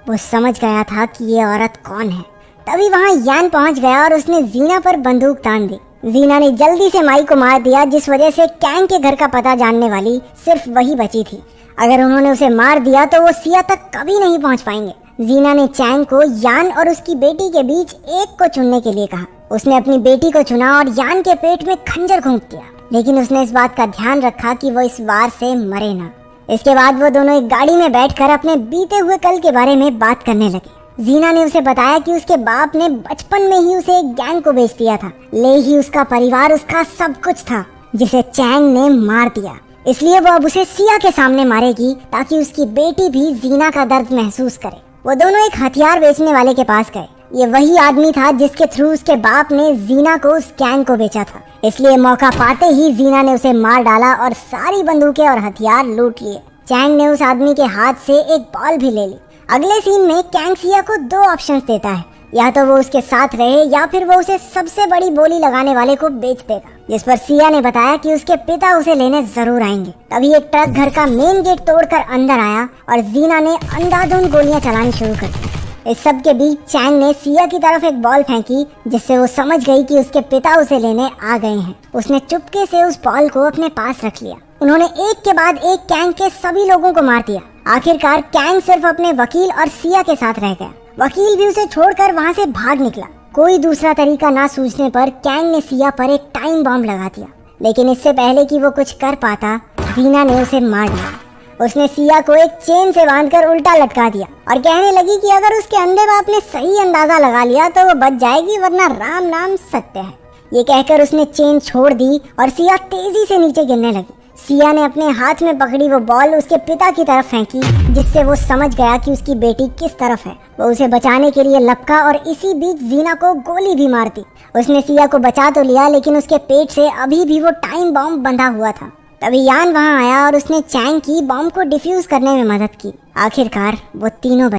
वो समझ गया था कि ये औरत कौन है। तभी वहाँ यान पहुँच गया और उसने जीना पर बंदूक तान दी। जीना ने जल्दी से माई को मार दिया, जिस वजह से कैंग के घर का पता जानने वाली सिर्फ वही बची थी। अगर उन्होंने उसे मार दिया तो वो सिया तक कभी नहीं पहुँच पाएंगे। जीना ने चैंग को यान और उसकी बेटी के बीच एक को चुनने के लिए कहा। उसने अपनी बेटी को चुना और यान के पेट में खंजर घोंप दिया, लेकिन उसने इस बात का ध्यान रखा कि वो इस वार से मरे ना। इसके बाद वो दोनों एक गाड़ी में बैठकर अपने बीते हुए कल के बारे में बात करने लगे। जीना ने उसे बताया कि उसके बाप ने बचपन में ही उसे एक गैंग को बेच दिया था, ले ही उसका परिवार उसका सब कुछ था, जिसे चैंग ने मार दिया। इसलिए वो अब उसे सिया के सामने मारेगी ताकि उसकी बेटी भी जीना का दर्द महसूस करे। वो दोनों एक हथियार बेचने वाले के पास गए। ये वही आदमी था जिसके थ्रू उसके बाप ने जीना को उस गैंग को बेचा था। इसलिए मौका पाते ही जीना ने उसे मार डाला और सारी बंदूकें और हथियार लूट लिए। चैंग ने उस आदमी के हाथ से एक बॉल भी ले ली। अगले सीन में कैंग सिया को दो ऑप्शंस देता है, या तो वो उसके साथ रहे या फिर वो उसे सबसे बड़ी बोली लगाने वाले को बेच देगा। जिस पर सिया ने बताया कि उसके पिता उसे लेने जरूर आएंगे। तभी एक ट्रक घर का मेन गेट तोड़कर अंदर आया और जीना ने अंधाधुंध गोलियां चलानी शुरू कर दी। इस सब के बीच चैंग ने सिया की तरफ एक बॉल फेंकी, जिससे वो समझ गई कि उसके पिता उसे लेने आ गए हैं। उसने चुपके से उस बॉल को अपने पास रख लिया। उन्होंने एक के बाद एक कैंग के सभी लोगों को मार दिया। आखिरकार कैंग सिर्फ अपने वकील और सिया के साथ रह गया। वकील भी उसे छोड़कर वहाँ से भाग निकला। कोई दूसरा तरीका ना सूझने पर कैंग ने सिया पर एक टाइम बॉम्ब लगा दिया, लेकिन इससे पहले कि वो कुछ कर पाता, जीना ने उसे मार दिया। उसने सिया को एक चेन से बांधकर उल्टा लटका दिया और कहने लगी कि अगर उसके अंधे बाप ने सही अंदाजा लगा लिया तो वो बच जाएगी, वरना राम नाम सत्य है। ये कहकर उसने चेन छोड़ दी और सिया तेजी से नीचे गिरने लगी। सिया ने अपने हाथ में पकड़ी वो बॉल उसके पिता की तरफ फेंकी, जिससे वो समझ गया कि उसकी बेटी किस तरफ है। वो उसे बचाने के लिए लपका और इसी बीच जीना को गोली भी मार दी। उसने सिया को बचा तो लिया, लेकिन उसके पेट से अभी भी वो टाइम बॉम्ब बंधा हुआ था। तभी यान वहां आया और उसने चैंग की बॉम्ब को डिफ्यूज करने में मदद की। आखिरकार वो तीनों